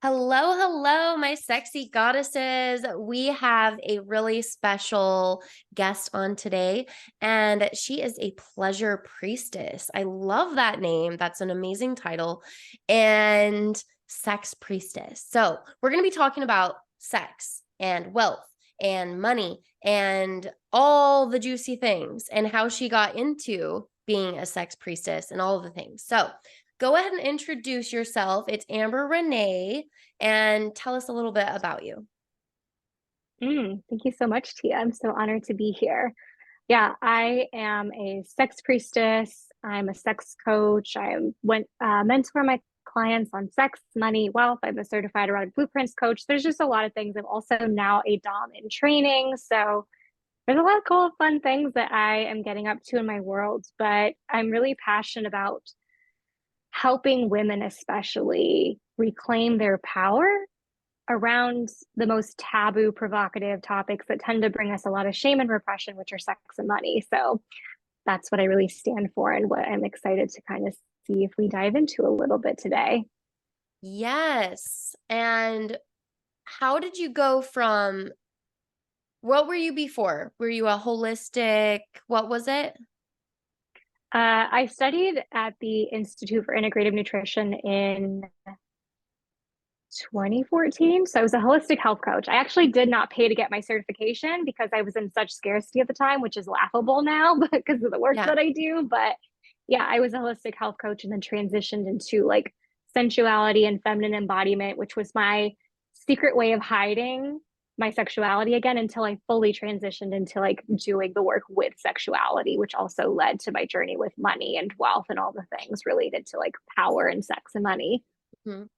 Hello, hello, my sexy goddesses. We have a really special guest on today, and she is a pleasure priestess. I love that name. That's an amazing title. And sex priestess. So, we're going to be talking about sex and wealth and money and all the juicy things and how she got into being a sex priestess and all of the things. So, go ahead and introduce yourself. It's Amber Renee, and tell us a little bit about you. Thank you so much, Tia. I'm so honored to be here. Yeah, I am a sex priestess. I'm a sex coach. Mentor my clients on sex, money, wealth. I'm a certified erotic blueprints coach. There's just a lot of things. I'm also now a dom in training. So there's a lot of cool, fun things that I am getting up to in my world. But I'm really passionate about helping women, especially, reclaim their power around the most taboo, provocative topics that tend to bring us a lot of shame and repression, which are sex and money. So that's what I really stand for and what I'm excited to kind of see if we dive into a little bit today. Yes. And how did you go from what were you before? Were you a holistic? What was it? I studied at the Institute for Integrative Nutrition in 2014. So I was a holistic health coach. I actually did not pay to get my certification because I was in such scarcity at the time, which is laughable now because of the work Yeah. that I do. But yeah, I was a holistic health coach and then transitioned into like sensuality and feminine embodiment, which was my secret way of hiding my sexuality again until I fully transitioned into like doing the work with sexuality, which also led to my journey with money and wealth and all the things related to like power and sex and money. Mhm.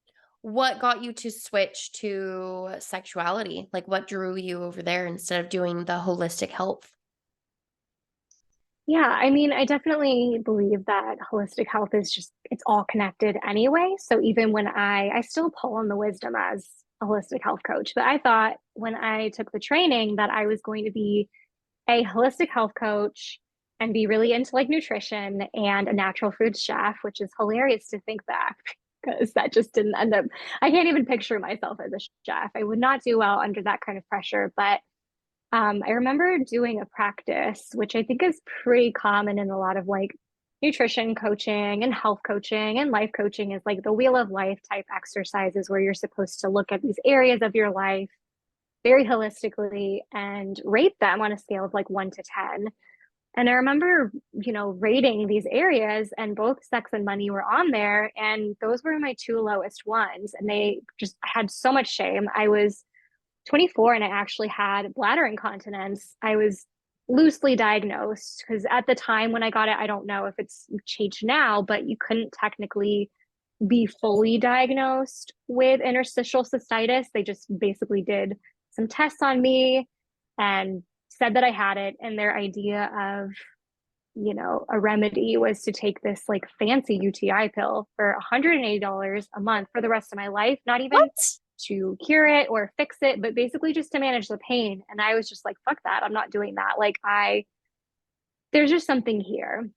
What got you to switch to sexuality? Like, what drew you over there instead of doing the holistic health? Yeah, I mean, I definitely believe that holistic health is just it's all connected anyway. So even when I still pull on the wisdom as a holistic health coach, but I thought when I took the training that I was going to be a holistic health coach and be really into like nutrition and a natural foods chef, which is hilarious to think back because that just didn't end up. I can't even picture myself as a chef. I would not do well under that kind of pressure, but I remember doing a practice, which I think is pretty common in a lot of like nutrition coaching and health coaching and life coaching is like the wheel of life type exercises where you're supposed to look at these areas of your life very holistically and rate them on a scale of like 1 to 10. And I remember, rating these areas and both sex and money were on there. And those were my two lowest ones. And they just had so much shame. I was 24 and I actually had bladder incontinence. I was loosely diagnosed because at the time when I got it, I don't know if it's changed now, but you couldn't technically be fully diagnosed with interstitial cystitis. They just basically did some tests on me and said that I had it. And their idea of, a remedy was to take this like fancy UTI pill for $180 a month for the rest of my life, not even What? to cure it or fix it, but basically just to manage the pain. And I was just like, fuck that. I'm not doing that. There's just something here.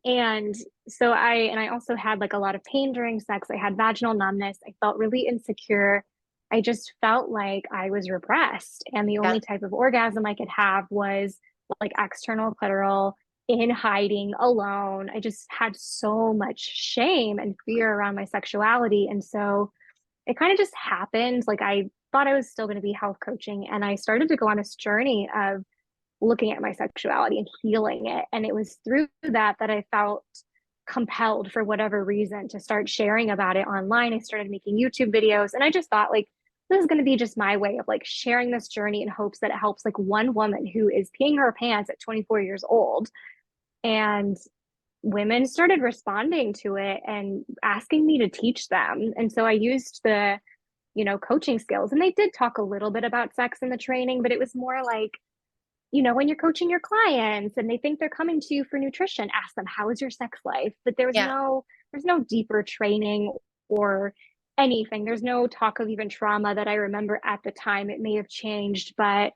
And I also had like a lot of pain during sex. I had vaginal numbness. I felt really insecure. I just felt like I was repressed. And the Yeah. only type of orgasm I could have was like external clitoral in hiding alone. I just had so much shame and fear around my sexuality. And so it kind of just happened. Like I thought I was still going to be health coaching. And I started to go on this journey of looking at my sexuality and healing it. And it was through that I felt compelled for whatever reason to start sharing about it online. I started making YouTube videos and I just thought like this is going to be just my way of like sharing this journey in hopes that it helps like one woman who is peeing her pants at 24 years old. And women started responding to it and asking me to teach them. And so I used the, coaching skills. And they did talk a little bit about sex in the training, but it was more like, when you're coaching your clients and they think they're coming to you for nutrition, ask them, how is your sex life? But Yeah. there's no deeper training or anything. There's no talk of even trauma that I remember at the time. It may have changed, but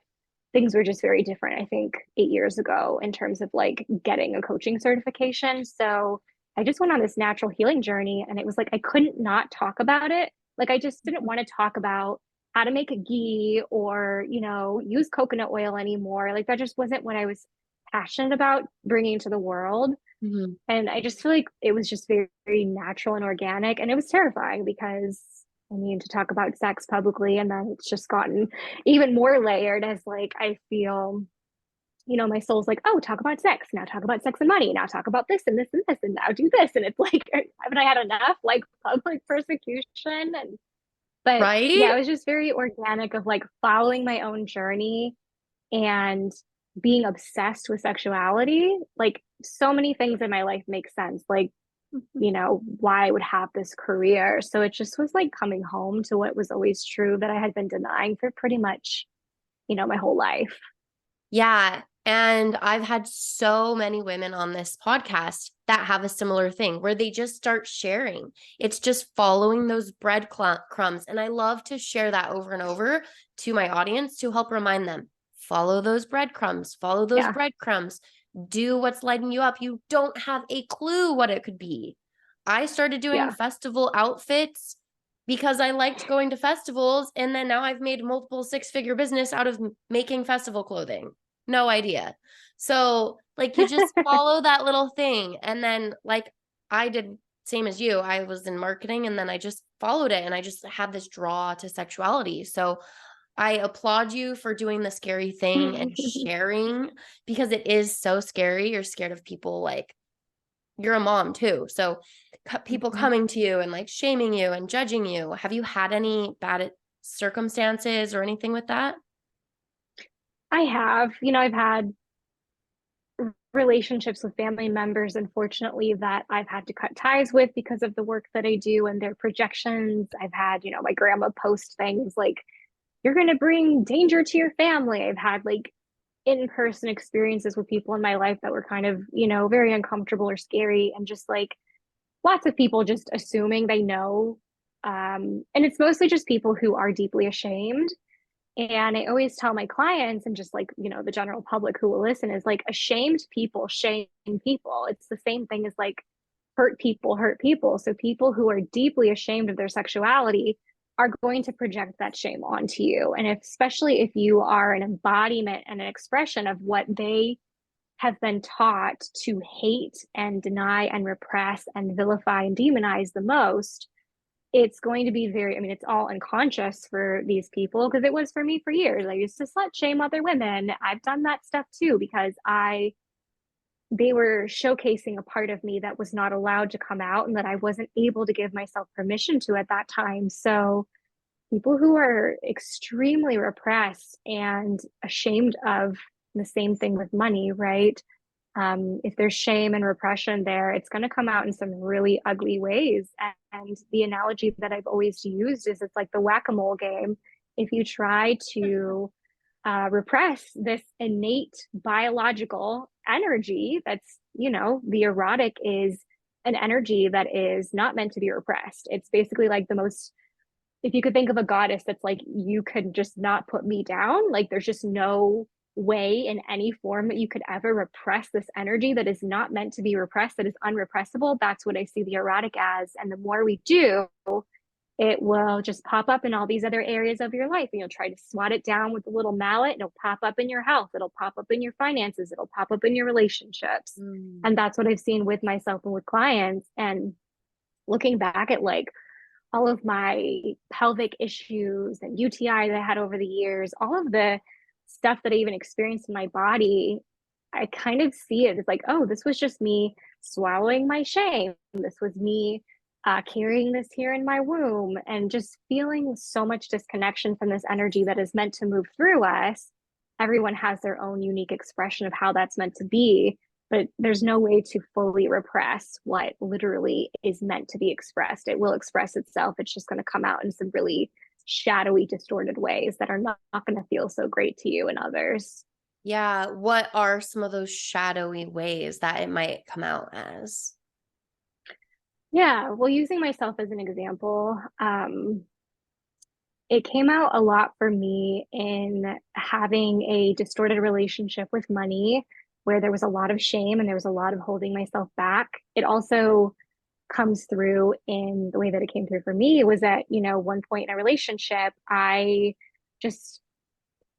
things were just very different, I think, 8 years ago in terms of like getting a coaching certification. So I just went on this natural healing journey and it was like I couldn't not talk about it Like I just didn't want to talk about how to make a ghee or, use coconut oil anymore. Like that just wasn't what I was passionate about bringing to the world. Mhm. And I just feel like it was just very, very natural and organic. And it was terrifying because I mean, to talk about sex publicly, and then it's just gotten even more layered as like I feel, my soul's like, oh, talk about sex. Now talk about sex and money. Now talk about this and this and this, and now do this. And it's like, haven't I had enough like public persecution? And but Right? yeah, it was just very organic of like following my own journey and being obsessed with sexuality. Like so many things in my life make sense. Like, why I would have this career. So it just was like coming home to what was always true that I had been denying for pretty much, my whole life. Yeah. And I've had so many women on this podcast that have a similar thing where they just start sharing. It's just following those breadcrumbs. And I love to share that over and over to my audience to help remind them follow those breadcrumbs, follow those Yeah. breadcrumbs, do what's lighting you up. You don't have a clue what it could be. I started doing Yeah. festival outfits because I liked going to festivals. And then now I've made multiple six-figure business out of making festival clothing. No idea. So, like, you just follow that little thing. And then, like, I did same as you. I was in marketing and then I just followed it and I just had this draw to sexuality. So, I applaud you for doing the scary thing and sharing because it is so scary. You're scared of people like you're a mom too. So people coming to you and like shaming you and judging you. Have you had any bad circumstances or anything with that? I have, I've had relationships with family members, unfortunately, that I've had to cut ties with because of the work that I do and their projections. I've had, my grandma post things like, you're going to bring danger to your family. I've had like in-person experiences with people in my life that were kind of, very uncomfortable or scary, and just like lots of people just assuming they know. And it's mostly just people who are deeply ashamed. And I always tell my clients and just like, the general public who will listen is like ashamed people shame people. It's the same thing as like hurt people hurt people. So people who are deeply ashamed of their sexuality are going to project that shame onto you. And especially if you are an embodiment and an expression of what they have been taught to hate and deny and repress and vilify and demonize the most, it's going to be very, I mean, it's all unconscious for these people because it was for me for years. I used to slut shame other women. I've done that stuff too because they were showcasing a part of me that was not allowed to come out and that I wasn't able to give myself permission to at that time. So people who are extremely repressed and ashamed of the same thing with money, right? If there's shame and repression there, it's going to come out in some really ugly ways. And the analogy that I've always used is it's like the whack-a-mole game. If you try to repress this innate biological energy that's, the erotic is an energy that is not meant to be repressed. It's basically like the most, if you could think of a goddess that's like, you could just not put me down, like there's just no way in any form that you could ever repress this energy that is not meant to be repressed, that is unrepressible. That's what I see the erotic as. And the more we do, it will just pop up in all these other areas of your life. And you'll try to swat it down with a little mallet. It'll pop up in your health. It'll pop up in your finances. It'll pop up in your relationships. Mm. And that's what I've seen with myself and with clients. And looking back at like all of my pelvic issues and UTI that I had over the years, all of the stuff that I even experienced in my body, I kind of see it as like, oh, this was just me swallowing my shame. This was me carrying this here in my womb and just feeling so much disconnection from this energy that is meant to move through us. Everyone has their own unique expression of how that's meant to be, but there's no way to fully repress what literally is meant to be expressed. It will express itself. It's just going to come out in some really shadowy, distorted ways that are not going to feel so great to you and others. Yeah. What are some of those shadowy ways that it might come out as? Yeah, well, using myself as an example, it came out a lot for me in having a distorted relationship with money where there was a lot of shame and there was a lot of holding myself back. It also comes through in the way that it came through for me was that, one point in a relationship, I just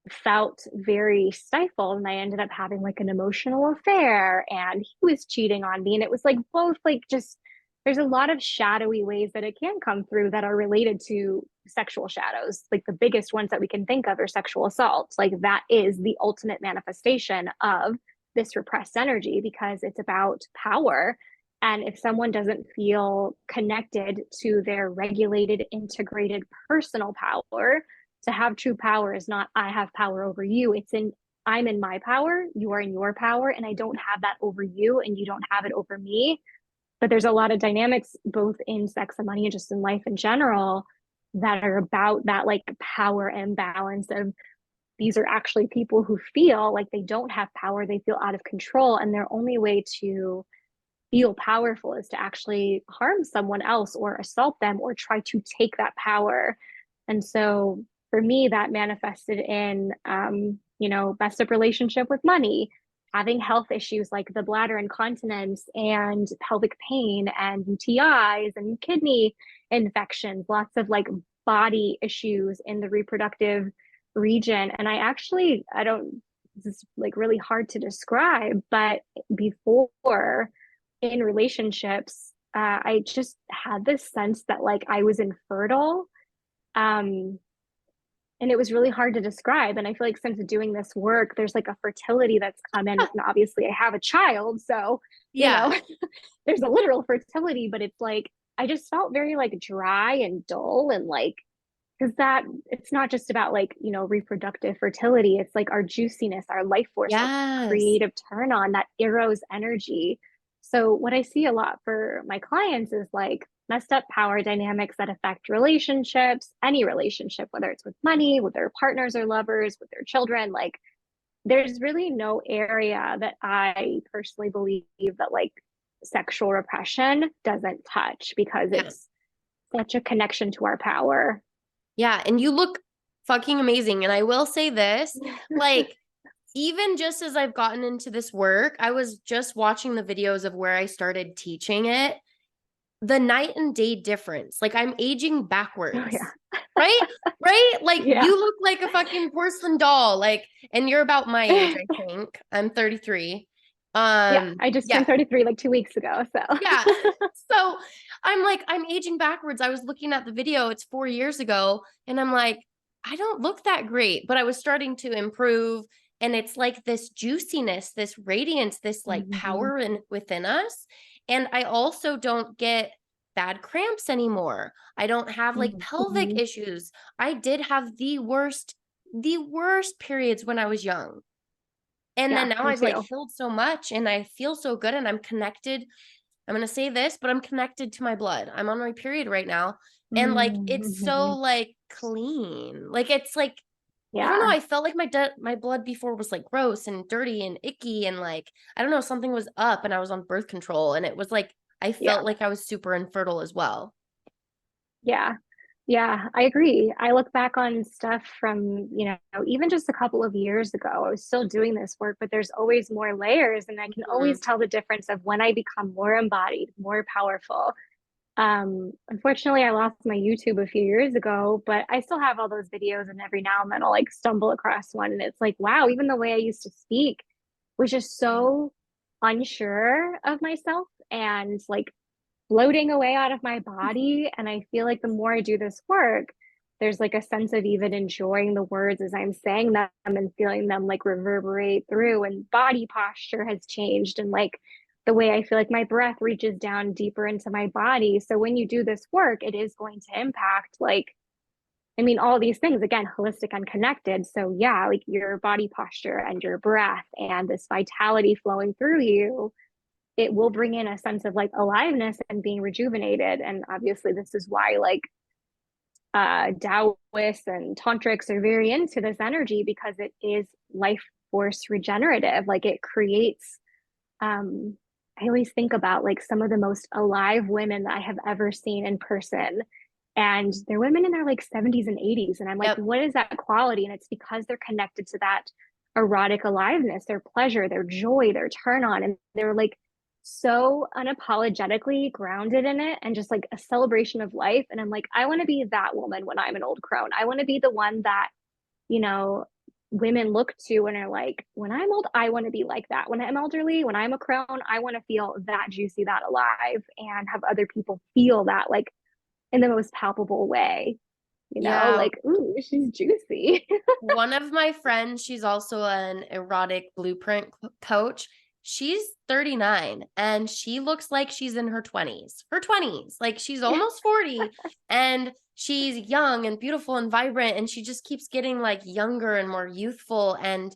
felt very stifled and I ended up having like an emotional affair and he was cheating on me. And it was like both like just there's a lot of shadowy ways that it can come through that are related to sexual shadows. Like the biggest ones that we can think of are sexual assault. Like that is the ultimate manifestation of this repressed energy because it's about power. And if someone doesn't feel connected to their regulated, integrated personal power, to have true power is not I have power over you. It's in I'm in my power, you are in your power, and I don't have that over you, and you don't have it over me. But there's a lot of dynamics, both in sex and money and just in life in general, that are about that like power imbalance of these are actually people who feel like they don't have power, they feel out of control, and their only way to feel powerful is to actually harm someone else or assault them or try to take that power. And so for me, that manifested in, messed up relationship with money, having health issues like the bladder incontinence and pelvic pain and UTIs and kidney infections, lots of like body issues in the reproductive region. And I don't, this is like really hard to describe, but before in relationships, I just had this sense that like I was infertile. Um, and it was really hard to describe. And I feel like since doing this work, there's like a fertility that's come in. And obviously, I have a child. So, you Yeah. know, there's a literal fertility, but it's like I just felt very like dry and dull and like, because that it's not just about like, reproductive fertility. It's like our juiciness, our life force, our Yes. creative turn on, that eros energy. So, what I see a lot for my clients is like messed up power dynamics that affect relationships, any relationship, whether it's with money, with their partners or lovers, with their children. Like, there's really no area that I personally believe that like sexual repression doesn't touch because Yeah. it's such a connection to our power. Yeah. And you look fucking amazing. And I will say this, like, even just as I've gotten into this work, I was just watching the videos of where I started teaching it. The night and day difference. Like I'm aging Oh backwards. yeah. Right? Right? Like Yeah. you look like a fucking porcelain doll. Like, and you're about my age, I think. I'm 33. Yeah, I just Yeah. turned 33 like 2 weeks ago. Yeah. So So I'm like, I'm aging backwards. I was looking at the video, it's 4 years ago, and I'm like, I don't look that great, but I was starting to improve. And it's like this juiciness, this radiance, this like Mhm. power within us. And I also don't get bad cramps anymore. I don't have like pelvic Mhm. issues. I did have the worst periods when I was young. And then Yeah, now me I've like too. healed so much and I feel so good and I'm connected. I'm going to say this, but I'm connected to my blood. I'm on my period right now. And like, it's so Mhm. like clean. Like, it's like, I don't know. Yeah. I felt like my blood before was like gross and dirty and icky. And like, I don't know, something was up and I was on birth control. And it was like, I Yeah. felt like I was super infertile as well. Yeah. Yeah, I agree. I look back on stuff from, even just a couple of years ago. I was still doing this work, but there's always more layers, and I can always Mhm. tell the difference of when I become more embodied, more powerful. Unfortunately, I lost my YouTube a few years ago, but I still have all those videos, and every now and then I'll like stumble across one, and it's like, wow, even the way I used to speak was just so unsure of myself and like floating away out of my body. And I feel like the more I do this work, there's like a sense of even enjoying the words as I'm saying them and feeling them like reverberate through. And body posture has changed. And like the way I feel like my breath reaches down deeper into my body. So when you do this work, it is going to impact like, I mean, all these things again, holistic and connected. So, yeah, like your body posture and your breath and this vitality flowing through you, it will bring in a sense of like aliveness and being rejuvenated. And obviously, this is why like Taoists and tantrics are very into this energy because it is life force regenerative. Like it creates. Um, I always think about like some of the most alive women that I have ever seen in person. And they're women in their like 70s and 80s. And I'm like, Yep. what is that quality? And it's because they're connected to that erotic aliveness, their pleasure, their joy, their turn on. And they're like so unapologetically grounded in it and just like a celebration of life. And I'm like, I want to be that woman when I'm an old crone. I want to be the one that, you know, women look to and are like, when I'm old, I want to be like that. When I'm elderly, when I'm a crone, I want to feel that juicy, that alive, and have other people feel that like in the most palpable way, Yeah. like, ooh, she's juicy. One of my friends, she's also an erotic blueprint coach. She's 39 and she looks like she's in her 20s. Her 20s. Like she's almost 40 and she's young and beautiful and vibrant and she just keeps getting like younger and more youthful and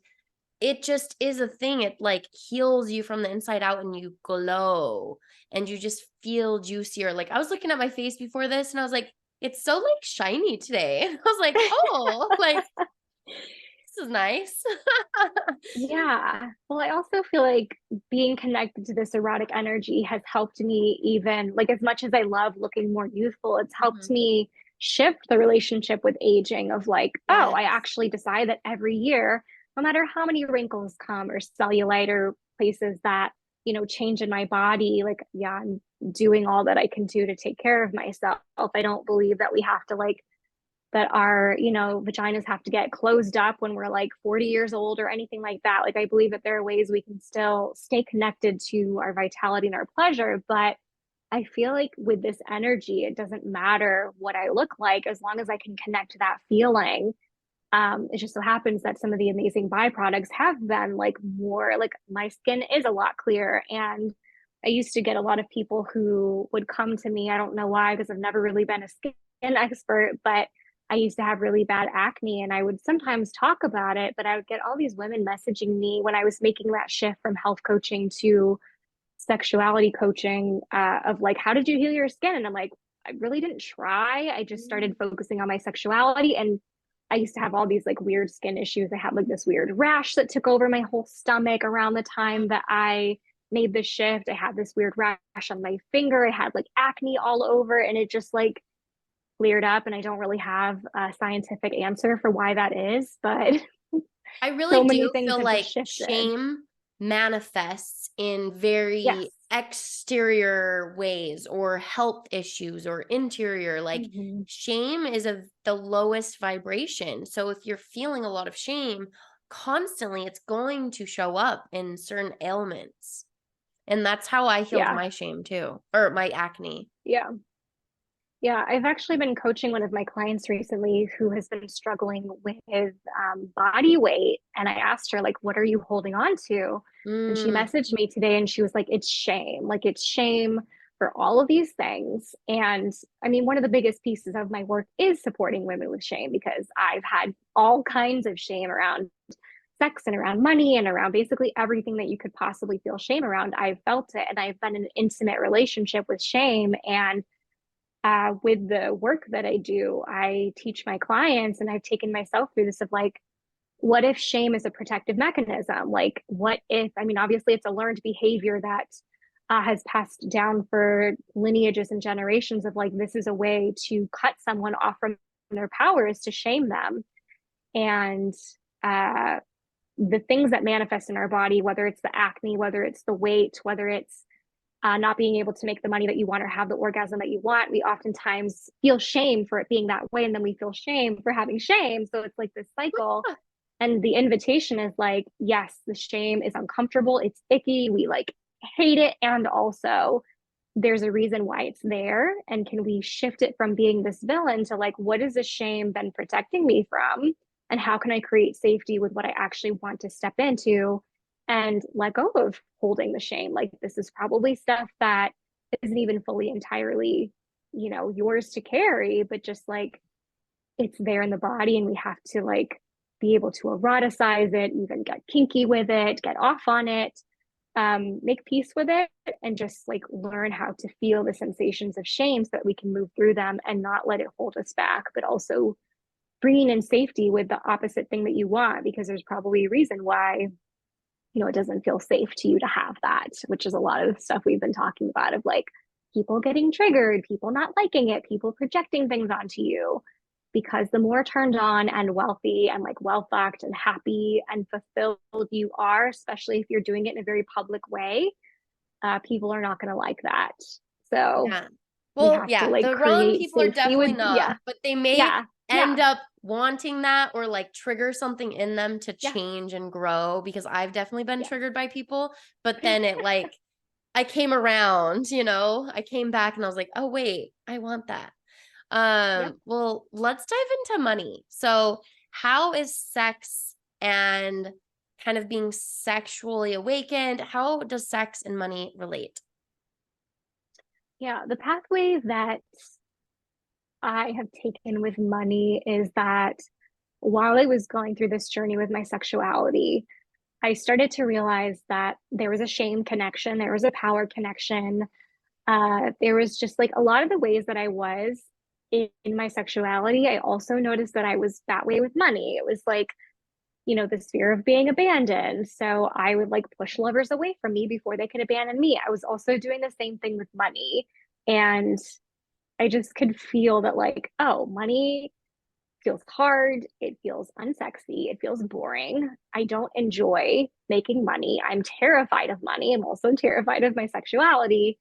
it just is a thing. It like heals you from the inside out and you glow and you just feel juicier. Like I was looking at my face before this and I was like, it's so like shiny today. And I was like, oh, like this is nice. Yeah. Well, I also feel like being connected to this erotic energy has helped me, even like as much as I love looking more youthful, it's helped Mhm. me shift the relationship with aging of like, oh, I Yes. actually decide that every year, no matter how many wrinkles come or cellulite or places that, change in my body, like, yeah, I'm doing all that I can do to take care of myself. I don't believe that we have to like that our, vaginas have to get closed up when we're like 40 years old or anything like that. Like, I believe that there are ways we can still stay connected to our vitality and our pleasure. But I feel like with this energy, it doesn't matter what I look like as long as I can connect to that feeling. It just so happens that some of the amazing byproducts have been like more like my skin is a lot clearer. And I used to get a lot of people who would come to me. I don't know why, because I've never really been a skin expert, but I used to have really bad acne and I would sometimes talk about it, but I would get all these women messaging me when I was making that shift from health coaching to sexuality coaching of like, how did you heal your skin? And I'm like, I really didn't try. I just Mm. started focusing on my sexuality. And I used to have all these like weird skin issues. I had like this weird rash that took over my whole stomach around the time that I made the shift. I had this weird rash on my finger. I had like acne all over, and it just like cleared up. And I don't really have a scientific answer for why that is, but I so really many do things feel have just like shifted. shame manifests in Yes. very exterior ways or health issues or interior. Like Mm-hmm. shame is the lowest vibration. So if you're feeling a lot of shame constantly, it's going to show up in certain ailments. And that's how I healed Yeah. my shame too, or my acne. Yeah. Yeah, I've actually been coaching one of my clients recently who has been struggling with body weight. And I asked her, like, what are you holding on to? And she Mm, messaged me today and she was like, it's shame. Like, it's shame for all of these things. And I mean, one of the biggest pieces of my work is supporting women with shame because I've had all kinds of shame around sex and around money and around basically everything that you could possibly feel shame around. I've felt it and I've been in an intimate relationship with shame. And with the work that I do, I teach my clients, and I've taken myself through this of like, what if shame is a protective mechanism? Like, what if, I mean, obviously it's a learned behavior that has passed down for lineages and generations of like, this is a way to cut someone off from their power is to shame them. And uh, the things that manifest in our body, whether it's the acne, whether it's the weight, whether it's not being able to make the money that you want or have the orgasm that you want, we oftentimes feel shame for it being that way. And then we feel shame for having shame. So it's like this cycle. And the invitation is like, yes, the shame is uncomfortable. It's icky. We like hate it. And also, there's a reason why it's there. And can we shift it from being this villain to like, what is the shame been protecting me from? And how can I create safety with what I actually want to step into and let go of holding the shame? Like, this is probably stuff that isn't even fully entirely, yours to carry, but just like it's there in the body. And we have to like be able to eroticize it, even get kinky with it, get off on it, make peace with it, and just like learn how to feel the sensations of shame so that we can move through them and not let it hold us back, but also bringing in safety with the opposite thing that you want, because there's probably a reason why it doesn't feel safe to you to have that, which is a lot of the stuff we've been talking about of like people getting triggered, people not liking it, people projecting things onto you. Because the more turned on and wealthy and like well fucked and happy and fulfilled you are, especially if you're doing it in a very public way, people are not going to like that. So Yeah. we Well, have to yeah, like the wrong create people are safety with, definitely not, yeah, but they may yeah, end yeah, up wanting that or like trigger something in them to yeah, change and grow because I've definitely been yeah. triggered by people, but then I came around, I came back and I was like, "Oh wait, I want that." Yep. Well, let's dive into money. So, how is sex and kind of being sexually awakened, how does sex and money relate? Yeah. The pathway that I have taken with money is that while I was going through this journey with my sexuality, I started to realize that there was a shame connection, there was a power connection. There was just like a lot of the ways that I was in my sexuality. I also noticed that I was that way with money. It was like, this fear of being abandoned. So I would like push lovers away from me before they could abandon me. I was also doing the same thing with money. And I just could feel that, like, oh, money feels hard. It feels unsexy. It feels boring. I don't enjoy making money. I'm terrified of money. I'm also terrified of my sexuality.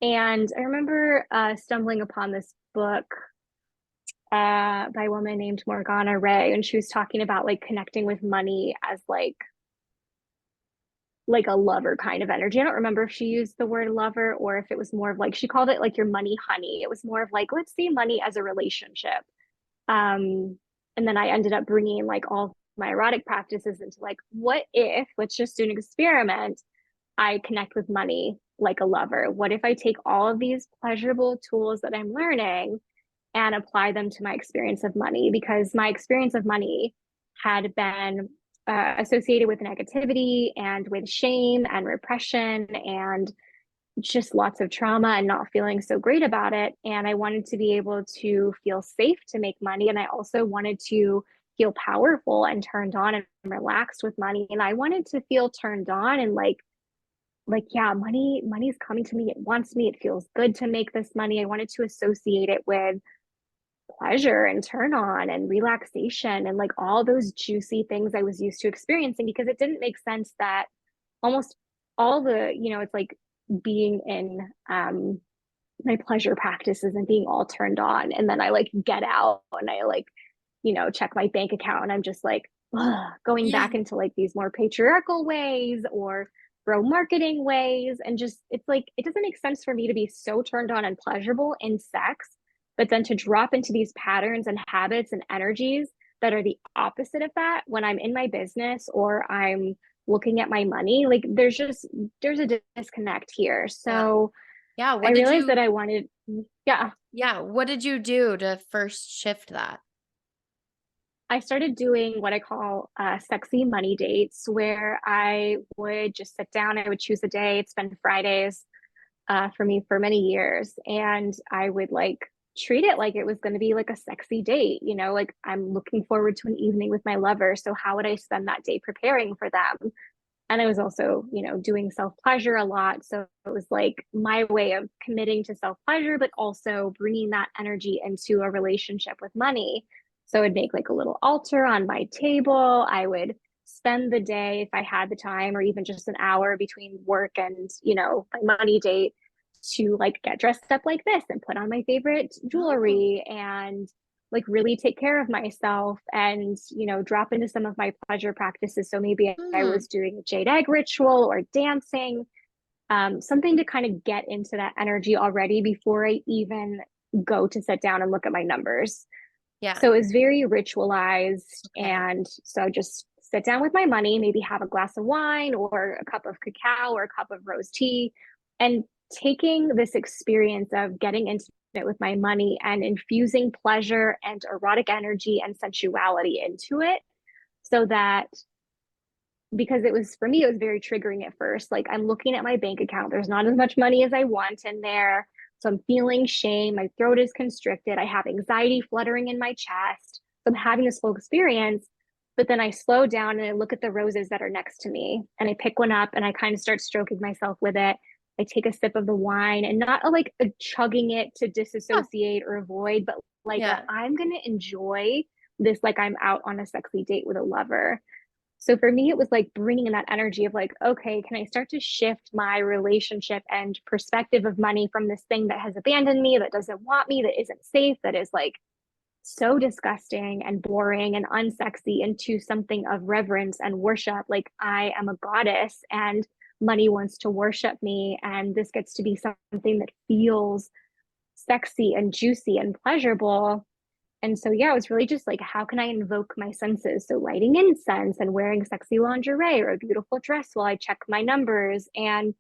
And I remember stumbling upon this book by a woman named Morgana Ray, and she was talking about like connecting with money as like a lover kind of energy. I don't remember if she used the word lover or if it was more of like she called it like your money honey. It was more of like let's see money as a relationship. Um, and then I ended up bringing like all my erotic practices into like what if let's just do an experiment. I connect with money like a lover. What if I take all of these pleasurable tools that I'm learning and apply them to my experience of money? Because my experience of money had been associated with negativity and with shame and repression and just lots of trauma and not feeling so great about it. And I wanted to be able to feel safe to make money. And I also wanted to feel powerful and turned on and relaxed with money. And I wanted to feel turned on and yeah, money's coming to me. It wants me. It feels good to make this money. I wanted to associate it with pleasure and turn on and relaxation and like all those juicy things I was used to experiencing, because it didn't make sense that almost all the, it's like being in my pleasure practices and being all turned on. And then I like get out and I like, check my bank account and I'm just like, ugh, going Yeah. back into like these more patriarchal ways or bro marketing ways. And just, it's like, it doesn't make sense for me to be so turned on and pleasurable in sex, but then to drop into these patterns and habits and energies that are the opposite of that when I'm in my business or I'm looking at my money. Like there's a disconnect here. Yeah. So Yeah, I realized that I wanted, yeah, what did you do to first shift that? I started doing what I call sexy money dates, where I would just sit down, I would choose a day. It's been Fridays for me for many years. And I would like treat it like it was going to be like a sexy date, like I'm looking forward to an evening with my lover. So, how would I spend that day preparing for them? And I was also, doing self pleasure a lot. So it was like my way of committing to self pleasure, but also bringing that energy into a relationship with money. So I'd make like a little altar on my table. I would spend the day, if I had the time, or even just an hour between work and, my money date, to like get dressed up like this and put on my favorite Oh. jewelry and like really take care of myself and drop into some of my pleasure practices. So maybe I Hmm. was doing a jade egg ritual or dancing, something to kind of get into that energy already before I even go to sit down and look at my numbers. Yeah. So it was very ritualized. Okay. And so just sit down with my money, maybe have a glass of wine or a cup of cacao or a cup of rose tea, and taking this experience of getting intimate with my money and infusing pleasure and erotic energy and sensuality into it, so that, because it was, for me, it was very triggering at first. Like I'm looking at my bank account, there's not as much money as I want in there. So I'm feeling shame. My throat is constricted. I have anxiety fluttering in my chest. So I'm having this full experience. But then I slow down and I look at the roses that are next to me and I pick one up and I kind of start stroking myself with it. I take a sip of the wine and not like a chugging it to Oh, disassociate or avoid, but like yeah. I'm going to enjoy this like I'm out on a sexy date with a lover. So for me, it was like bringing in that energy of like, okay, can I start to shift my relationship and perspective of money from this thing that has abandoned me, that doesn't want me, that isn't safe, that is like so disgusting and boring and unsexy, into something of reverence and worship. Like, I am a goddess and money wants to worship me. And this gets to be something that feels sexy and juicy and pleasurable. And so, yeah, it was really just like, how can I invoke my senses? So, lighting incense and wearing sexy lingerie or a beautiful dress while I check my numbers, and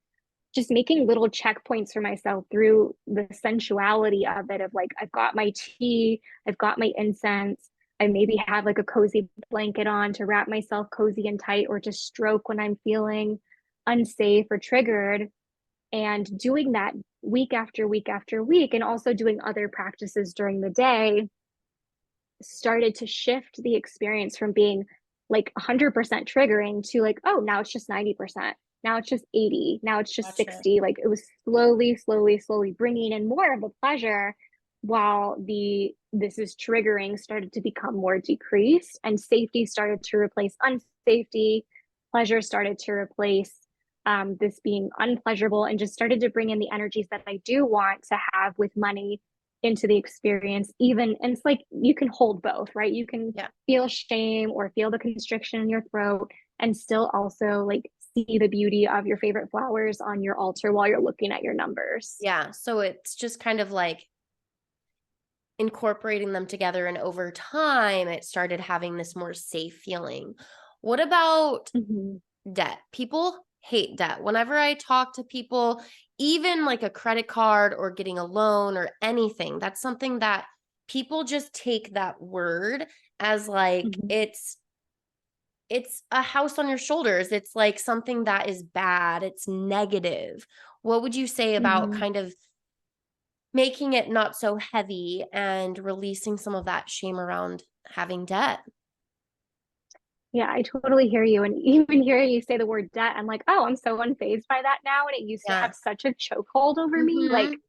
just making little checkpoints for myself through the sensuality of it, of like, I've got my tea, I've got my incense, I maybe have like a cozy blanket on to wrap myself cozy and tight, or to stroke when I'm feeling unsafe or triggered. And doing that week after week after week, and also doing other practices during the day, started to shift the experience from being like 100% triggering to like, oh, now it's just 90%. Now it's just 80. Now it's just Gotcha. 60. Like, it was slowly, slowly, slowly bringing in more of the pleasure, while the this is triggering started to become more decreased, and safety started to replace unsafety. Pleasure started to replace this being unpleasurable, and just started to bring in the energies that I do want to have with money into the experience. Even, and it's like you can hold both, right? You can Yeah. feel shame or feel the constriction in your throat, and still also like see the beauty of your favorite flowers on your altar while you're looking at your numbers. Yeah. So it's just kind of like incorporating them together, and over time it started having this more safe feeling. What about Mm-hmm. debt? People hate debt. Whenever I talk to people, even like a credit card or getting a loan or anything, that's something that people just take that word as like Mm-hmm. it's a house on your shoulders. It's like something that is bad, it's negative. What would you say about Mm-hmm. kind of making it not so heavy and releasing some of that shame around having debt? Yeah, I totally hear you. And even hearing you say the word debt, I'm like, oh, I'm so unfazed by that now. And it used to Yeah. have such a chokehold over me. Like, Mhm.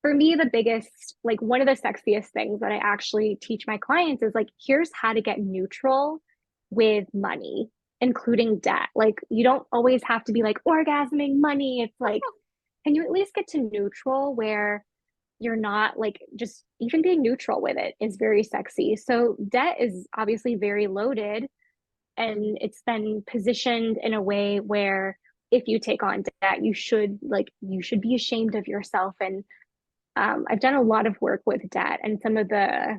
for me, the biggest, like one of the sexiest things that I actually teach my clients is like, here's how to get neutral with money, including debt. Like, you don't always have to be like orgasming money. It's like, can you at least get to neutral where you're not like, just even being neutral with it is very sexy. So, debt is obviously very loaded, Mhm. and it's been positioned in a way where if you take on debt, you should be ashamed of yourself. And I've done a lot of work with debt, and some of the,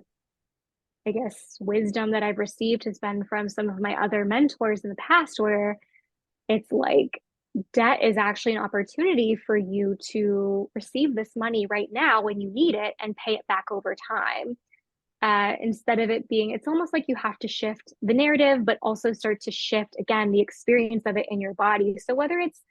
I guess, wisdom that I've received has been from some of my other mentors in the past, where it's like, debt is actually an opportunity for you to receive this money right now when you need it and pay it back over time. Instead of it being, it's almost like you have to shift the narrative, but also start to shift again the experience of it in your body. So whether it's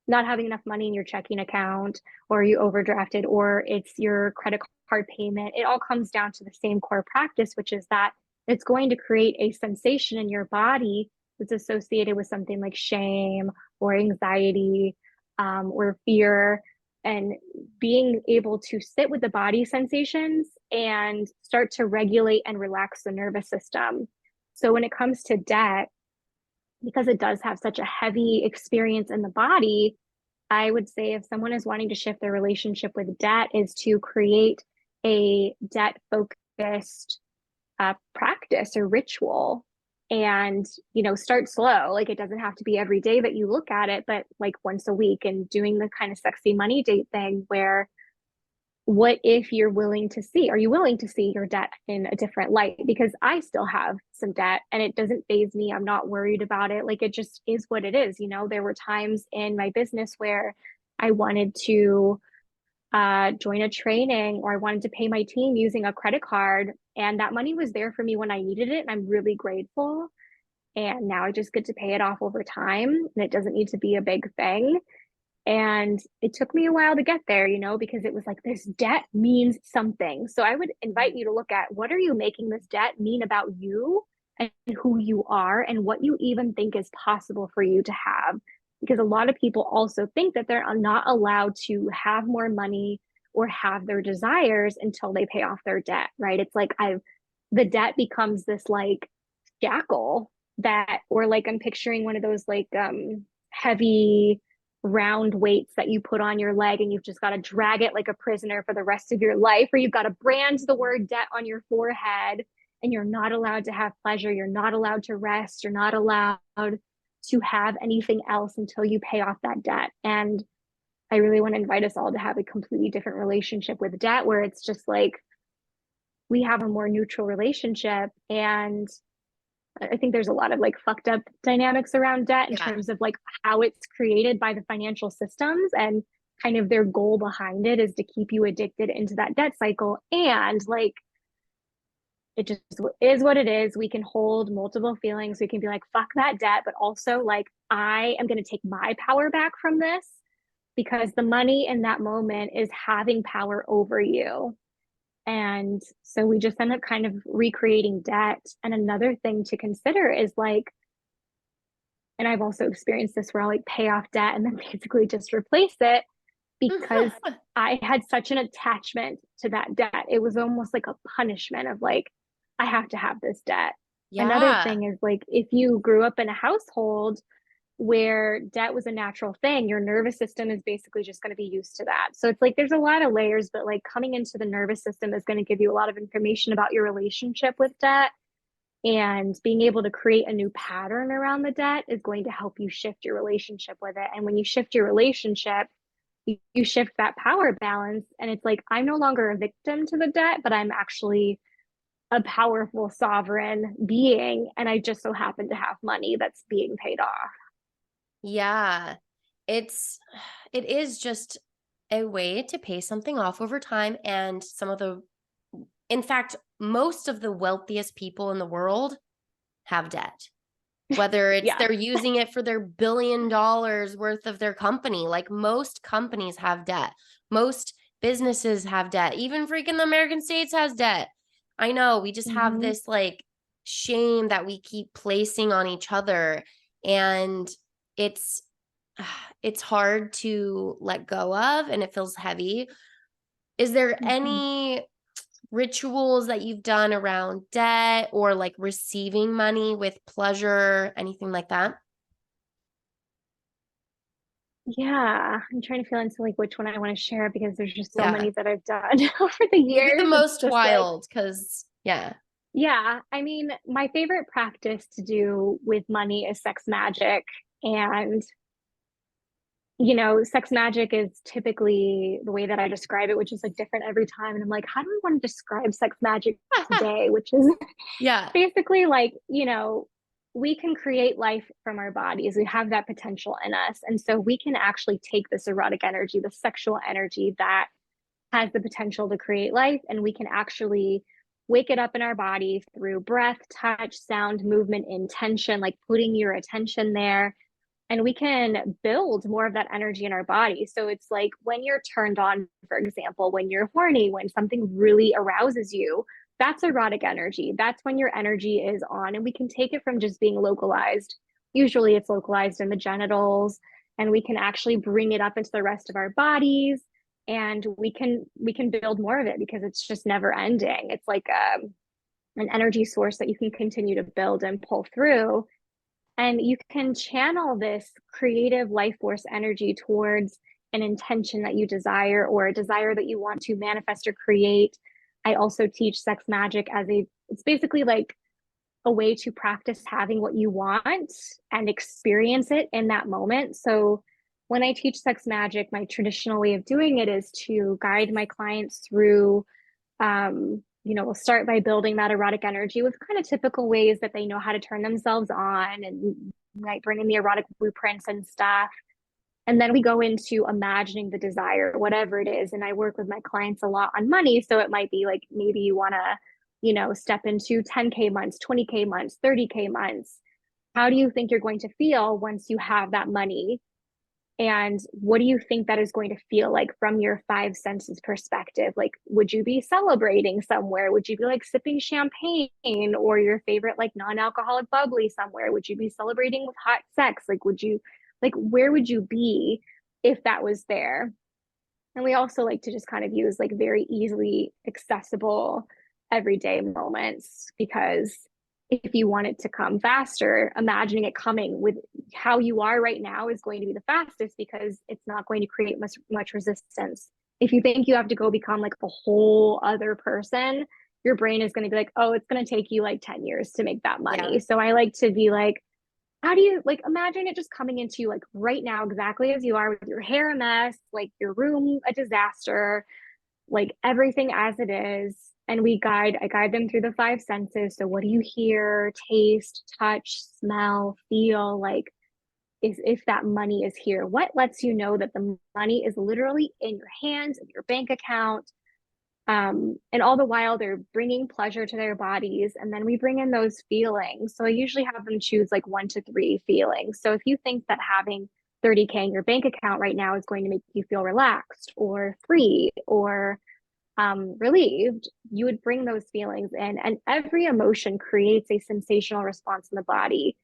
not having enough money in your checking account, or you overdrafted, or it's your credit card payment, it all comes down to the same core practice, which is that it's going to create a sensation in your body that's associated with something like shame or anxiety, or fear. And being able to sit with the body sensations and start to regulate and relax the nervous system. So when it comes to debt, because it does have such a heavy experience in the body, I would say if someone is wanting to shift their relationship with debt, is to create a debt focused practice or ritual. And, start slow. Like, it doesn't have to be every day that you look at it, but like once a week, and doing the kind of sexy money date thing where, what if you're willing to see, are you willing to see your debt in a different light? Because I still have some debt and it doesn't faze me. I'm not worried about it. Like, it just is what it is. There were times in my business where I wanted to join a training, or I wanted to pay my team using a credit card, and that money was there for me when I needed it. And I'm really grateful. And now I just get to pay it off over time, and it doesn't need to be a big thing. And it took me a while to get there, because it was like, this debt means something. So I would invite you to look at, what are you making this debt mean about you and who you are, and what you even think is possible for you to have. Because a lot of people also think that they're not allowed to have more money or have their desires until they pay off their debt, right? It's like, the debt becomes this like shackle that, or like I'm picturing one of those like heavy round weights that you put on your leg and you've just got to drag it like a prisoner for the rest of your life, or you've got to brand the word debt on your forehead, and you're not allowed to have pleasure, you're not allowed to rest, you're not allowed to have anything else until you pay off that debt. And I really want to invite us all to have a completely different relationship with debt, where it's just like we have a more neutral relationship. And I think there's a lot of like fucked up dynamics around debt in Yeah. terms of like how it's created by the financial systems, and kind of their goal behind it is to keep you addicted into that debt cycle. And like, it just is what it is. We can hold multiple feelings. We can be like, fuck that debt, but also like, I am going to take my power back from this, because the money in that moment is having power over you. And so we just end up kind of recreating debt. And another thing to consider is like, and I've also experienced this where I'll like pay off debt and then basically just replace it, because I had such an attachment to that debt. It was almost like a punishment of like, I have to have this debt. Another Yeah. thing is like, if you grew up in a household where debt was a natural thing, your nervous system is basically just going to be used to that. So it's like there's a lot of layers, but like coming into the nervous system is going to give you a lot of information about your relationship with debt. And being able to create a new pattern around the debt is going to help you shift your relationship with it. And when you shift your relationship, you shift that power balance. And it's like, I'm no longer a victim to the debt, but I'm actually a powerful sovereign being. And I just so happen to have money that's being paid off. Yeah. It's it is just a way to pay something off over time, and some of the in fact, most of the wealthiest people in the world have debt. Whether it's Yeah. they're using it for their $1 billion worth of their company, like most companies have debt. Most businesses have debt. Even freaking the American States has debt. I know we just have Mm-hmm. this like shame that we keep placing on each other, and it's it's hard to let go of, and it feels heavy. Is there Mm-hmm. any rituals that you've done around debt or like receiving money with pleasure, anything like that? Yeah, I'm trying to feel into like which one I want to share, because there's just so Yeah. many that I've done over the Maybe the years. It's most just like, wild because, yeah. yeah, I mean, my favorite practice to do with money is sex magic. And, sex magic is typically the way that I describe it, which is like different every time. And I'm like, how do I want to describe sex magic today? Which is Yeah. basically like, we can create life from our bodies. We have that potential in us. And so we can actually take this erotic energy, the sexual energy that has the potential to create life, and we can actually wake it up in our body through breath, touch, sound, movement, intention, like putting your attention there. And we can build more of that energy in our body. So it's like when you're turned on, for example, when you're horny, when something really arouses you, that's erotic energy. That's when your energy is on. And we can take it from just being localized. Usually it's localized in the genitals, and we can actually bring it up into the rest of our bodies. And we can build more of it, because it's just never ending. It's like an energy source that you can continue to build and pull through, and you can channel this creative life force energy towards an intention that you desire, or a desire that you want to manifest or create. I also teach sex magic as it's basically like a way to practice having what you want and experience it in that moment. So when I teach sex magic, my traditional way of doing it is to guide my clients through, we'll start by building that erotic energy with kind of typical ways that they know how to turn themselves on, and might bring in the erotic blueprints and stuff. And then we go into imagining the desire, whatever it is. And I work with my clients a lot on money. So it might be like, maybe you want to, step into 10K months, 20K months, 30K months. How do you think you're going to feel once you have that money? And what do you think that is going to feel like from your five senses perspective? Like, would you be celebrating somewhere? Would you be like sipping champagne or your favorite like non-alcoholic bubbly somewhere? Would you be celebrating with hot sex? Where would you be if that was there? And we also like to just kind of use like very easily accessible everyday moments, because if you want it to come faster, imagining it coming with how you are right now is going to be the fastest because it's not going to create much resistance. If you think you have to go become like a whole other person, your brain is going to be like, oh, it's going to take you like 10 years to make that money. Yeah. So I like to be like, how do you like imagine it just coming into you like right now, exactly as you are, with your hair a mess, like your room a disaster, like everything as it is. And I guide them through the five senses. So what do you hear, taste, touch, smell, feel? Like, is if that money is here, what lets you know that the money is literally in your hands, in your bank account? And all the while they're bringing pleasure to their bodies. And then we bring in those feelings. So I usually have them choose like 1 to 3 feelings. So if you think that having 30K in your bank account right now is going to make you feel relaxed or free or relieved, you would bring those feelings in. And every emotion creates a sensational response in the body.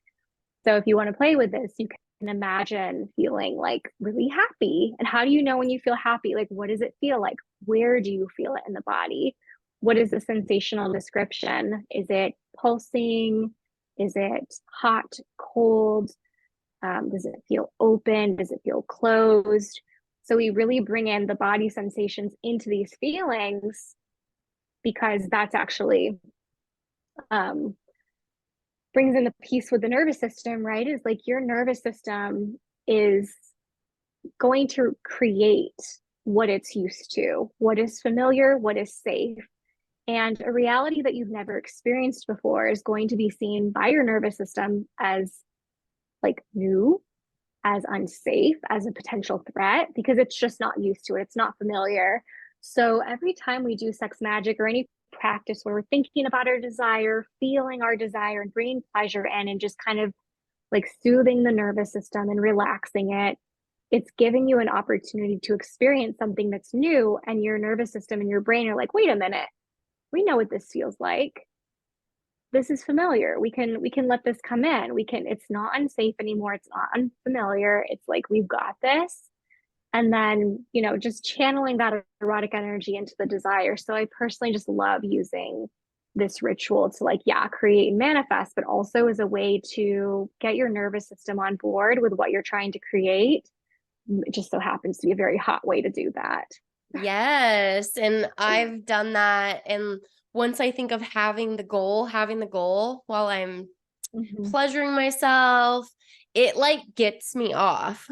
So if you want to play with this, you can imagine feeling like really happy. And how do you know when you feel happy? Like, what does it feel like? Where do you feel it in the body? What is the sensational description? Is it pulsing? Is it hot, cold? Does it feel open? Does it feel closed? So we really bring in the body sensations into these feelings because that's actually um, brings in the piece with the nervous system, right? Is like your nervous system is going to create what it's used to, what is familiar, what is safe. And a reality that you've never experienced before is going to be seen by your nervous system as like new, as unsafe, as a potential threat, because it's just not used to it. It's not familiar. So every time we do sex magic or any practice where we're thinking about our desire, feeling our desire, and bringing pleasure in and just kind of like soothing the nervous system and relaxing it, it's giving you an opportunity to experience something that's new. And your nervous system and your brain are like, wait a minute, we know what this feels like. This is familiar. We can let this come in. We can, it's not unsafe anymore. It's not unfamiliar. It's like we've got this. And then, just channeling that erotic energy into the desire. So I personally just love using this ritual to like, yeah, create and manifest, but also as a way to get your nervous system on board with what you're trying to create. It just so happens to be a very hot way to do that. Yes. And I've done that. And once I think of having the goal while I'm Mm-hmm. pleasuring myself, it like gets me off.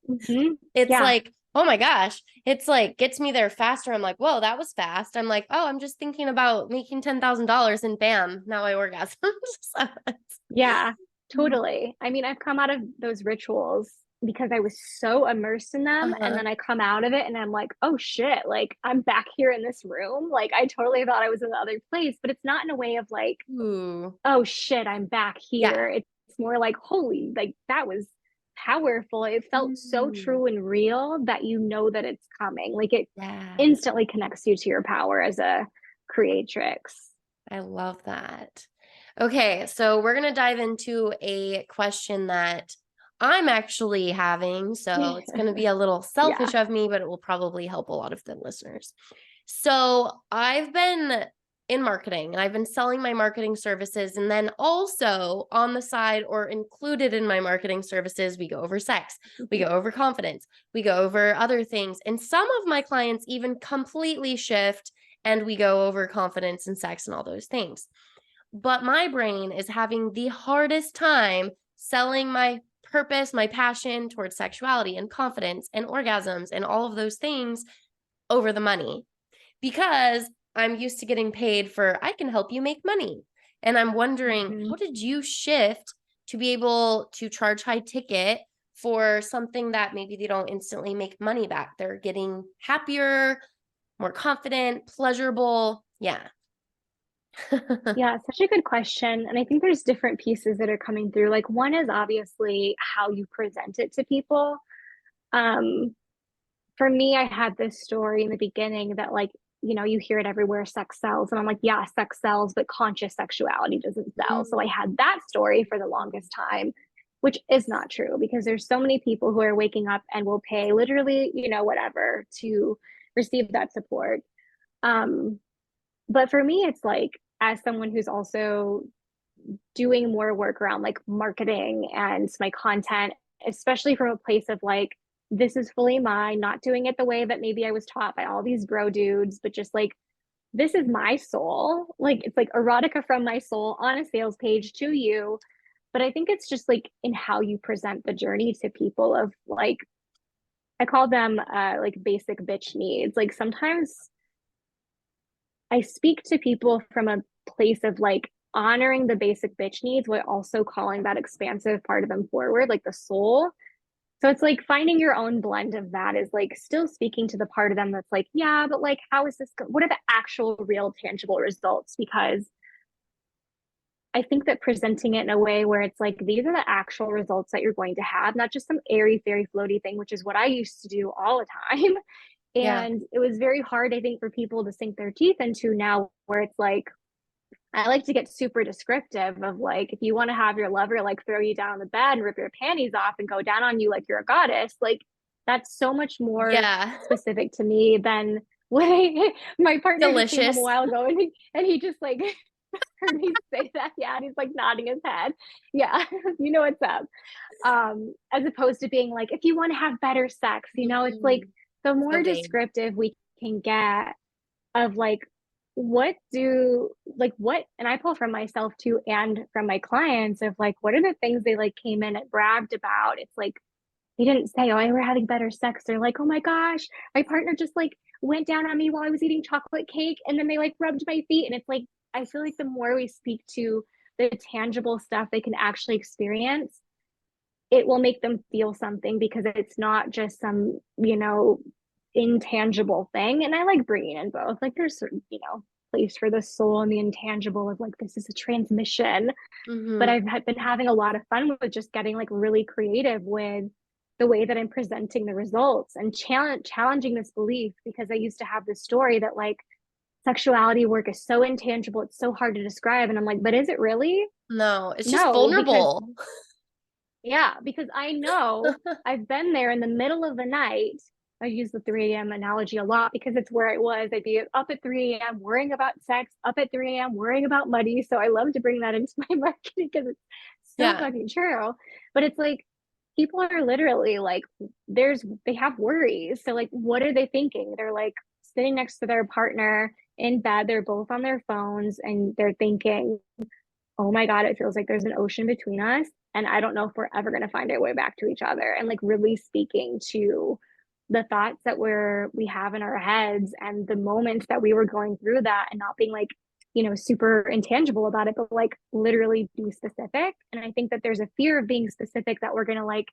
Mm-hmm. It's Yeah. like, oh my gosh, it's like gets me there faster. I'm like, whoa, that was fast. I'm like, oh, I'm just thinking about making $10,000 and bam, now I orgasm. So Yeah, totally. I mean, I've come out of those rituals because I was so immersed in them. And uh-huh. then I come out of it and I'm like, oh shit, like I'm back here in this room. Like I totally thought I was in the other place, but it's not in a way of like, Ooh. oh shit, I'm back Yeah. here. It's more like, holy, like that was powerful. It felt so Mm. true and real that you know that it's coming. Like it Yeah. instantly connects you to your power as a creatrix. I love that. Okay, so we're going to dive into a question that I'm actually having. So it's going to be a little Yeah. selfish of me, but it will probably help a lot of the listeners. So I've been in marketing and I've been selling my marketing services. And then also on the side or included in my marketing services, we go over sex, we go over confidence, we go over other things. And some of my clients even completely shift and we go over confidence and sex and all those things. But my brain is having the hardest time selling my purpose, my passion towards sexuality and confidence and orgasms and all of those things over the money because I'm used to getting paid for I can help you make money. And I'm wondering, Mm-hmm. how did you shift to be able to charge high ticket for something that maybe they don't instantly make money back? They're getting happier, more confident, pleasurable. Yeah. Yeah, such a good question. And I think there's different pieces that are coming through. Like one is obviously how you present it to people. Um, for me, I had this story in the beginning that like, you hear it everywhere, sex sells. And I'm like, yeah, sex sells, but conscious sexuality doesn't sell. So I Mm. had that story for the longest time, which is not true because there's so many people who are waking up and will pay literally, whatever to receive that support. Um, but for me, it's like, as someone who's also doing more work around like marketing and my content, especially from a place of like, this is fully mine, not doing it the way that maybe I was taught by all these bro dudes, but just like, this is my soul. Like, it's like erotica from my soul on a sales page to you. But I think it's just like in how you present the journey to people of like, I call them like basic bitch needs. Like sometimes I speak to people from a place of like honoring the basic bitch needs while also calling that expansive part of them forward, like the soul. So it's like finding your own blend of that is like still speaking to the part of them that's like, yeah, but like, how is this? What are the actual, real, tangible results? Because I think that presenting it in a way where it's like, these are the actual results that you're going to have, not just some airy, fairy, floaty thing, which is what I used to do all the time. Yeah. And it was very hard, I think, for people to sink their teeth into now, where it's like, I like to get super descriptive of like, if you want to have your lover like throw you down on the bed and rip your panties off and go down on you like you're a goddess, like that's so much more Yeah. specific to me than when my partner just came home a Delicious. while ago and he just like heard me say that. Yeah. And he's like nodding his head. Yeah. You know what's up. As opposed to being like, if you want to have better sex, you know, it's like Mm, the so more vague. descriptive we can get of like what do like what and I pull from myself too and from my clients of like what are the things they like came in and bragged about. It's like they didn't say, oh, we're having better sex. They're like, oh my gosh, my partner just like went down on me while I was eating chocolate cake and then they like rubbed my feet. And it's like I feel like the more we speak to the tangible stuff they can actually experience, it will make them feel something because it's not just some, you know, intangible thing. And I like bringing in both. Like there's certain, you know, place for the soul and the intangible of like this is a transmission. But Hmm. I've been having a lot of fun with just getting like really creative with the way that I'm presenting the results and challenging this belief because I used to have this story that like sexuality work is so intangible, it's so hard to describe. And I'm like, but is it really? No, it's just No, because vulnerable. yeah, because I know I've been there in the middle of the night. I use the 3 a.m. analogy a lot because it's where I was. I'd be up at 3 a.m. worrying about sex, up at 3 a.m. worrying about money. So I love to bring that into my marketing because it's so Yeah. fucking true. But it's like people are literally like, they have worries. So, like, what are they thinking? They're like sitting next to their partner in bed, they're both on their phones, and they're thinking, oh my God, it feels like there's an ocean between us. And I don't know if we're ever going to find our way back to each other. And like really speaking to the thoughts that we have in our heads and the moments that we were going through that and not being like, you know, super intangible about it, but like literally be specific. And I think that there's a fear of being specific that we're going to like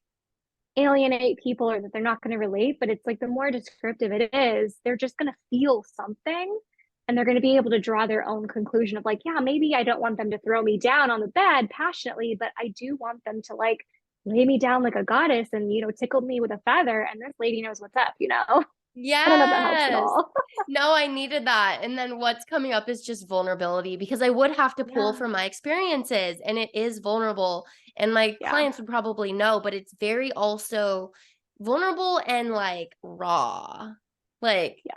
alienate people or that they're not going to relate. But it's like the more descriptive it is, they're just going to feel something and they're going to be able to draw their own conclusion of like, yeah, maybe I don't want them to throw me down on the bed passionately, but I do want them to like lay me down like a goddess and, you know, tickle me with a feather. And this lady knows what's up, you know? I don't know if that helps at Yes. all. No, I needed that. And then what's coming up is just vulnerability because I would have to pull Yeah. from my experiences and it is vulnerable. And my Yeah. clients would probably know, but it's very also vulnerable and like raw. Like, Yes.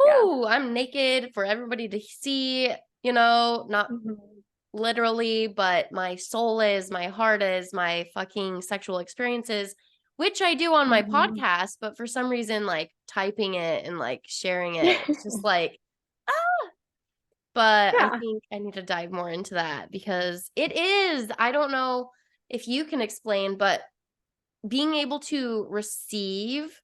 Yes. whoo, I'm naked for everybody to see, not Mm-hmm. literally, but my soul is, my heart is, my fucking sexual experiences, which I do on my Mm-hmm. podcast, but for some reason, like typing it and like sharing it, it's just like, ah, but I Yeah. think I need to dive more into that because it is, I don't know if you can explain, but being able to receive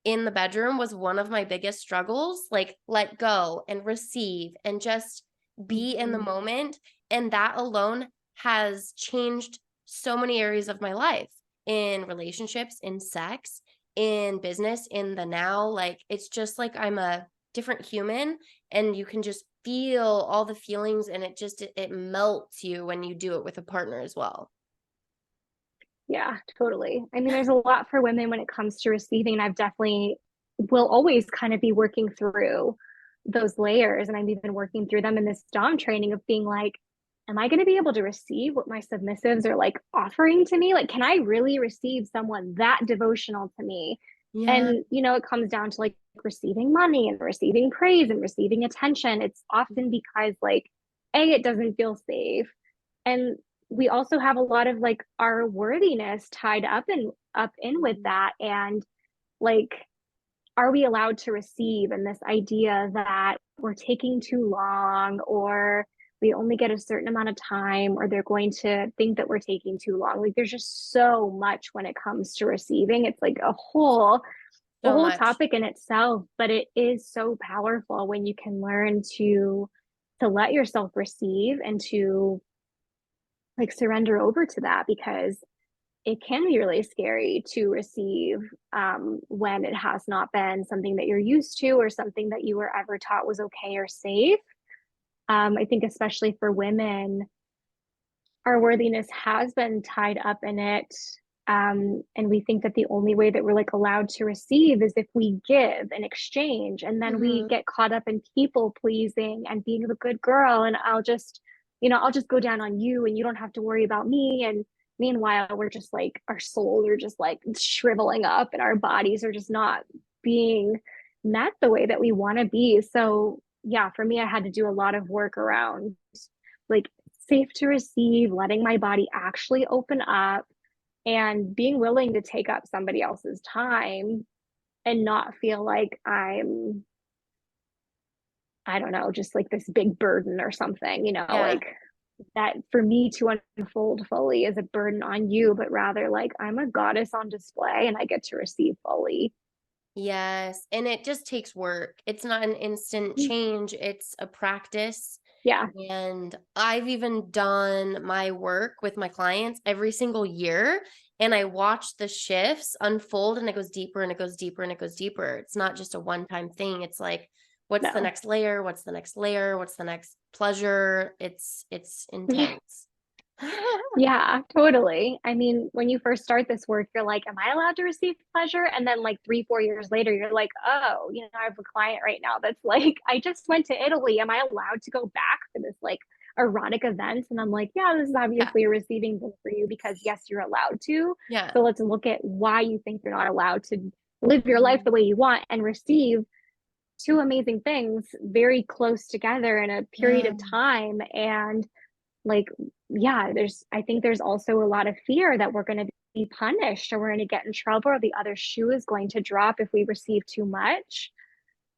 in the bedroom was one of my biggest struggles. Like, let go and receive and just be in the Mm-hmm. moment. And that alone has changed so many areas of my life in relationships, in sex, in business, in the now. Like, it's just like I'm a different human and you can just feel all the feelings and it melts you when you do it with a partner as well. Yeah, totally. I mean, there's a lot for women when it comes to receiving, and I've definitely will always kind of be working through those layers. And I'm even working through them in this Dom training of being like, am I going to be able to receive what my submissives are like offering to me? Like, can I really receive someone that devotional to me? Yeah. And, you know, it comes down to like receiving money and receiving praise and receiving attention. It's often because, like, A, it doesn't feel safe. And we also have a lot of like our worthiness tied up in with Mhm. that. And like, are we allowed to receive? And this idea that we're taking too long, or we only get a certain amount of time, or they're going to think that we're taking too long. Like there's just so much when it comes to receiving. It's like a So whole much. topic in itself, but it is so powerful when you can learn to let yourself receive and to like surrender over to that, because it can be really scary to receive when it has not been something that you're used to or something that you were ever taught was okay or safe. I think, especially for women, our worthiness has been tied up in it. And we think that the only way that we're like allowed to receive is if we give and exchange. And then we Mhm. get caught up in people pleasing and being the good girl. And I'll just go down on you and you don't have to worry about me. And meanwhile, we're just like, our souls are just like shriveling up and our bodies are just not being met the way that we want to be. So, yeah, for me, I had to do a lot of work around like safe to receive, letting my body actually open up, and being willing to take up somebody else's time and not feel like I don't know, just like this big burden or something, Yeah. like that for me to unfold fully is a burden on you, but rather like I'm a goddess on display and I get to receive fully. Yes, and it just takes work. It's not an instant change, it's a practice. Yeah. And I've even done my work with my clients every single year, and I watch the shifts unfold, and it goes deeper and it goes deeper and it goes deeper. It's not just a one-time thing. It's like, what's the No. next layer? What's the next layer? What's the next pleasure? It's intense. Yeah, totally. I mean, when you first start this work, you're like, am I allowed to receive pleasure? And then, like, 3, 4 years later, you're like, oh, I have a client right now that's like, I just went to Italy. Am I allowed to go back for this, like, erotic event? And I'm like, yeah, this is Yeah. obviously a receiving thing for you because, yes, you're allowed to. Yeah. So let's look at why you think you're not allowed to live your life Mhm. the way you want and receive two amazing things very close together in a period Yeah. of time. And like, yeah, I think there's also a lot of fear that we're going to be punished or we're going to get in trouble or the other shoe is going to drop if we receive too much.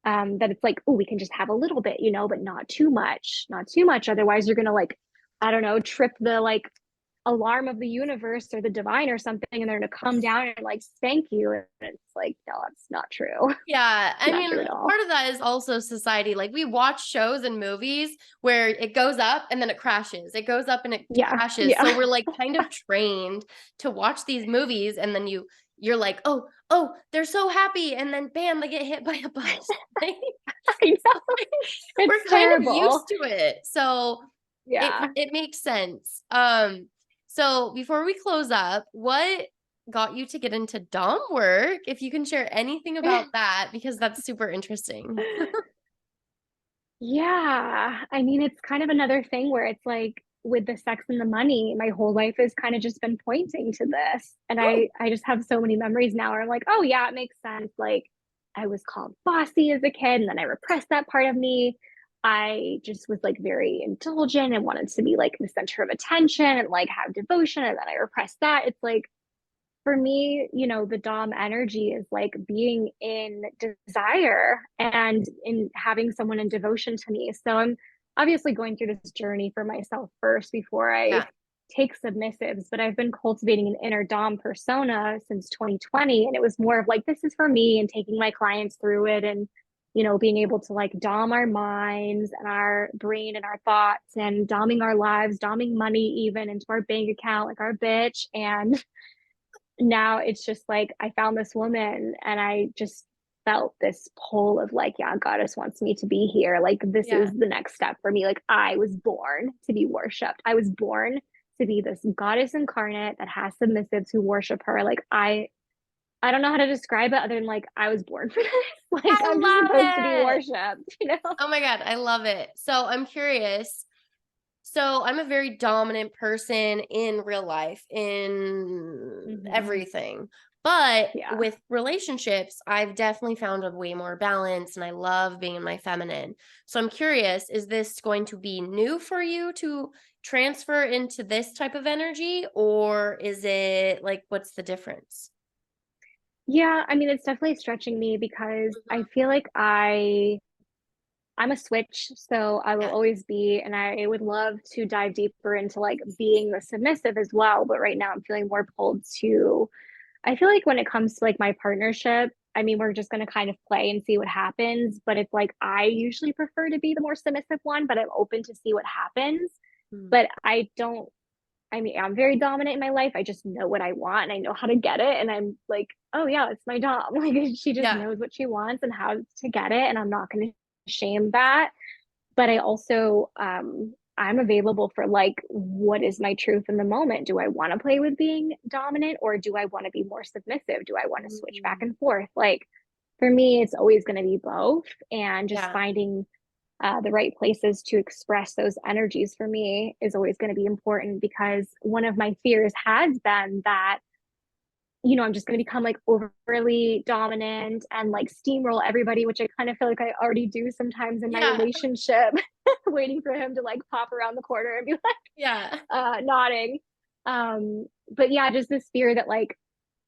That it's like, oh, we can just have a little bit, but not too much, not too much. Otherwise, you're going to like, I don't know, trip the like alarm of the universe or the divine or something, and they're going to come down and like spank you. And it's like, no, that's not true. Yeah, I Not mean, true at all. part of that is also society. Like we watch shows and movies where it goes up and then it crashes. It goes up and it Yeah. crashes. So Yeah. we're like kind of trained to watch these movies and then you're like, "Oh, oh, they're so happy." And then bam, they get hit by a bus. Like I know. It's we're kind of terrible. used to it. So Yeah. it makes sense. So before we close up, what got you to get into dom work? If you can share anything about that, because that's super interesting. Yeah. I mean, it's kind of another thing where it's like with the sex and the money, my whole life has kind of just been pointing to this. And Oh, I just have so many memories now where I'm like, oh yeah, it makes sense. Like I was called bossy as a kid and then I repressed that part of me. I just was like very indulgent and wanted to be like the center of attention and like have devotion. And then I repressed that. It's like for me, the Dom energy is like being in desire and in having someone in devotion to me. So I'm obviously going through this journey for myself first before I yeah. take submissives, but I've been cultivating an inner Dom persona since 2020. And it was more of like, this is for me and taking my clients through it and, being able to like Dom our minds and our brain and our thoughts and doming our lives, doming money even into our bank account, like our bitch. And now it's just like I found this woman and I just felt this pull of like, yeah, goddess wants me to be here. Like this Yeah. is the next step for me. Like I was born to be worshipped. I was born to be this goddess incarnate that has submissives who worship her. Like I don't know how to describe it other than like I was born for this. Like I I'm just supposed to be love it. worshipped. Oh my God, I love it. So I'm curious. So I'm a very dominant person in real life, in Mm-hmm. everything. But Yeah. with relationships, I've definitely found a way more balance and I love being in my feminine. So I'm curious, is this going to be new for you to transfer into this type of energy, or is it like what's the difference? Yeah, I mean, it's definitely stretching me because I Mhm. feel like I'm a switch, so I will Yeah. always be, and I would love to dive deeper into like being the submissive as well. But right now I'm feeling more pulled to, I feel like when it comes to like my partnership, I mean, we're just going to kind of play and see what happens. But it's like I usually prefer to be the more submissive one, but I'm open to see what happens. Mm. But I don't, I mean, I'm very dominant in my life. I just know what I want and I know how to get it. And I'm like, oh, yeah, it's my dom. Like, she just Yeah. knows what she wants and how to get it. And I'm not going to shame that. But I also, I'm available for like, what is my truth in the moment? Do I want to play with being dominant or do I want to be more submissive? Do I want to switch back Mm. and forth? Like, for me, it's always going to be both. And just Yeah. finding the right places to express those energies for me is always going to be important because one of my fears has been that, you know, I'm just going to become like overly dominant and like steamroll everybody, which I kind of feel like I already do sometimes in my Yeah. relationship, waiting for him to like pop around the corner and be like Yeah. nodding. But yeah, just this fear that like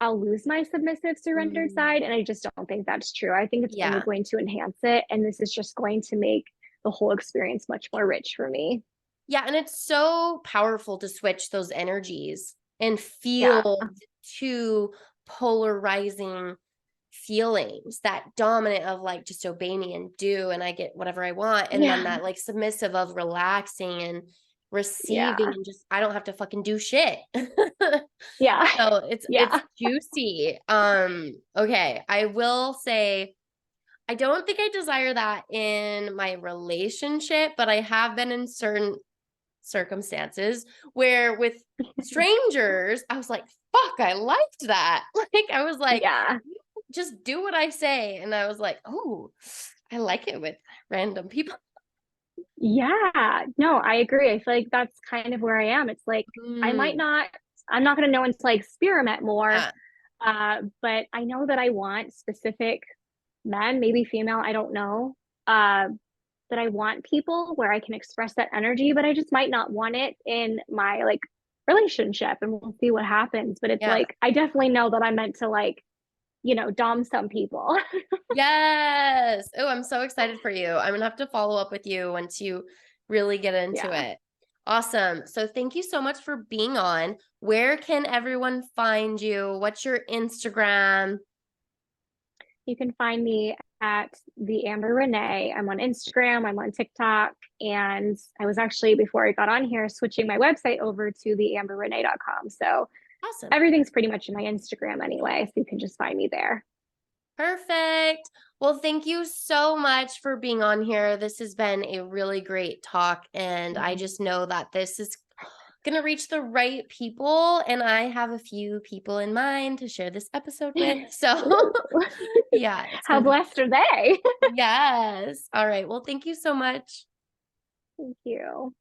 I'll lose my submissive surrendered Mm. side. And I just don't think that's true. I think it's only Yeah. going to enhance it. And this is just going to make the whole experience much more rich for me. Yeah, and it's so powerful to switch those energies and Yeah. feel the two polarizing feelings, that dominant of like just obey me and do and I get whatever I want, and then Yeah. that like submissive of relaxing and receiving Yeah. and just I don't have to fucking do shit. Yeah. So it's Yeah. juicy. Okay, I will say I don't think I desire that in my relationship, but I have been in certain circumstances where with strangers, I was like, fuck, I liked that. Like, I was like, Yeah. just do what I say. And I was like, oh, I like it with random people. Yeah. No, I agree. I feel like that's kind of where I am. It's like I might Mm, not, I'm not going to know until I experiment more. yeah, But I know that I want specific men, maybe female, I don't know. Uh, that I want people where I can express that energy, but I just might not want it in my like relationship and we'll see what happens. But it's yeah. like I definitely know that I'm meant to like, you know, dom some people. Yes. Oh, I'm so excited for you. I'm gonna have to follow up with you once you really get into Yeah. it. Awesome. So thank you so much for being on. Where can everyone find you? What's your Instagram? You can find me at the Amber Renee. I'm on Instagram, I'm on TikTok, and I was actually before I got on here switching my website over to the amberrenee.com. So Awesome. everything's pretty much in my Instagram anyway, so you can just find me there. Perfect. Well, thank you so much for being on here. This has been a really great talk, and I just know that this is going to reach the right people, and I have a few people in mind to share this episode with. So, Ooh. yeah, it's How going to be blessed are they? yes. All right. Well, thank you so much. Thank you.